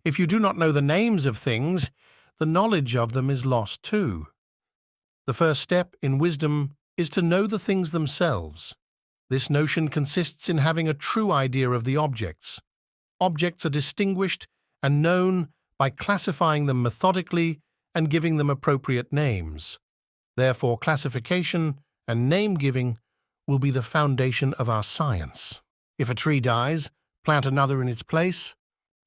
If you do not know the names of things, the knowledge of them is lost too. The first step in wisdom is to know the things themselves. This notion consists in having a true idea of the objects. Objects are distinguished and known by classifying them methodically and giving them appropriate names. Therefore, classification and name-giving will be the foundation of our science. If a tree dies, plant another in its place.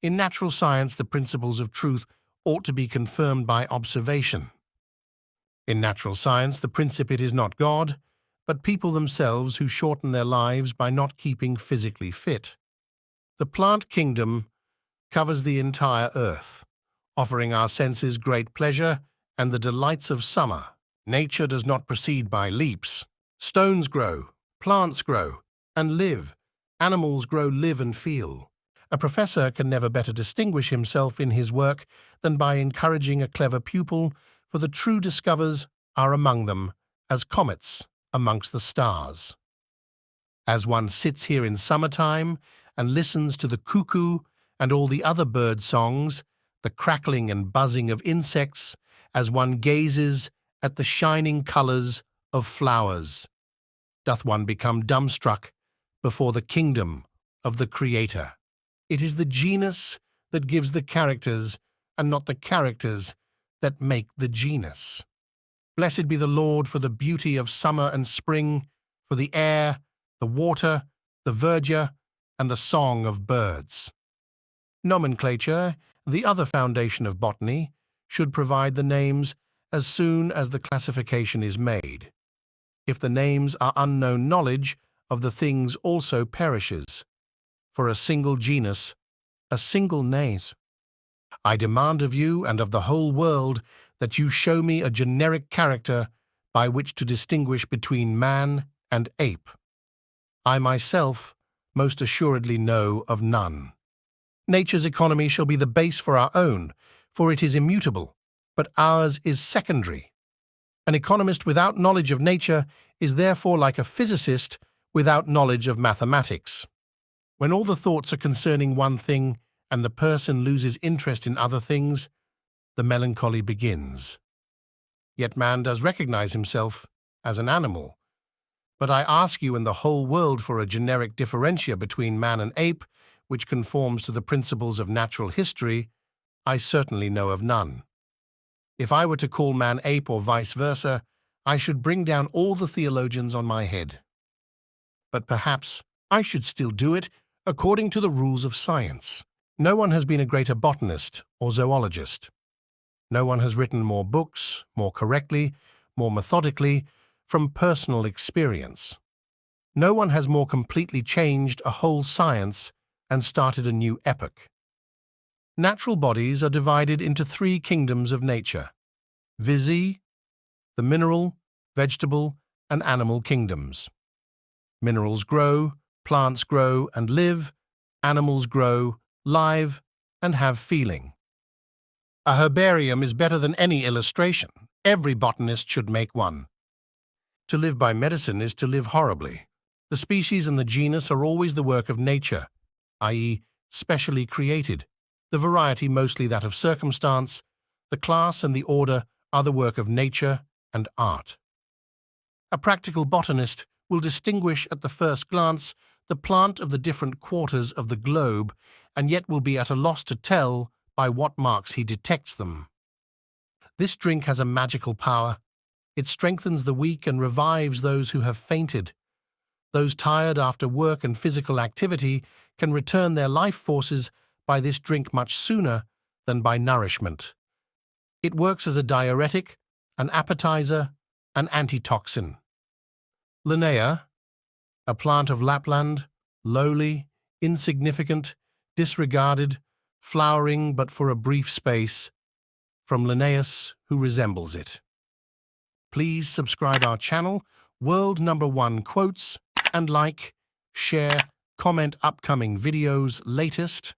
In natural science, the principles of truth ought to be confirmed by observation. In natural science, the principate is not God, but people themselves who shorten their lives by not keeping physically fit. The plant kingdom covers the entire earth, offering our senses great pleasure and the delights of summer. Nature does not proceed by leaps. Stones grow, plants grow, and live. Animals grow, live, and feel. A professor can never better distinguish himself in his work than by encouraging a clever pupil, for the true discoverers are among them, as comets amongst the stars. As one sits here in summertime and listens to the cuckoo and all the other bird songs, the crackling and buzzing of insects, as one gazes at the shining colours of flowers, doth one become dumbstruck before the kingdom of the Creator. It is the genus that gives the characters, and not the characters that make the genus. Blessed be the Lord for the beauty of summer and spring, for the air, the water, the verdure, and the song of birds. Nomenclature, the other foundation of botany, should provide the names as soon as the classification is made. If the names are unknown, knowledge of the things also perishes. For a single genus, a single name. I demand of you and of the whole world that you show me a generic character by which to distinguish between man and ape. I myself most assuredly know of none. Nature's economy shall be the base for our own, for it is immutable, but ours is secondary. An economist without knowledge of nature is therefore like a physicist without knowledge of mathematics. When all the thoughts are concerning one thing and the person loses interest in other things, the melancholy begins. Yet man does recognize himself as an animal. But I ask you and the whole world for a generic differentia between man and ape, which conforms to the principles of natural history. I certainly know of none. If I were to call man ape or vice versa, I should bring down all the theologians on my head. But perhaps I should still do it according to the rules of science. No one has been a greater botanist or zoologist. No one has written more books, more correctly, more methodically, from personal experience. No one has more completely changed a whole science and started a new epoch. Natural bodies are divided into three kingdoms of nature, viz., the mineral, vegetable, and animal kingdoms. Minerals grow, plants grow and live, animals grow, live, and have feeling. A herbarium is better than any illustration. Every botanist should make one. To live by medicine is to live horribly. The species and the genus are always the work of nature, i.e., specially created, the variety mostly that of circumstance, the class and the order are the work of nature and art. A practical botanist will distinguish at the first glance the plant of the different quarters of the globe, and yet will be at a loss to tell by what marks he detects them. This drink has a magical power. It strengthens the weak and revives those who have fainted. Those tired after work and physical activity can return their life forces by this drink much sooner than by nourishment. It works as a diuretic, an appetizer, an antitoxin. Linnaeus, a plant of Lapland, lowly, insignificant, disregarded, flowering but for a brief space, from Linnaeus who resembles it. Please subscribe our channel, World No.1 Quotes, and like, share, comment upcoming videos latest.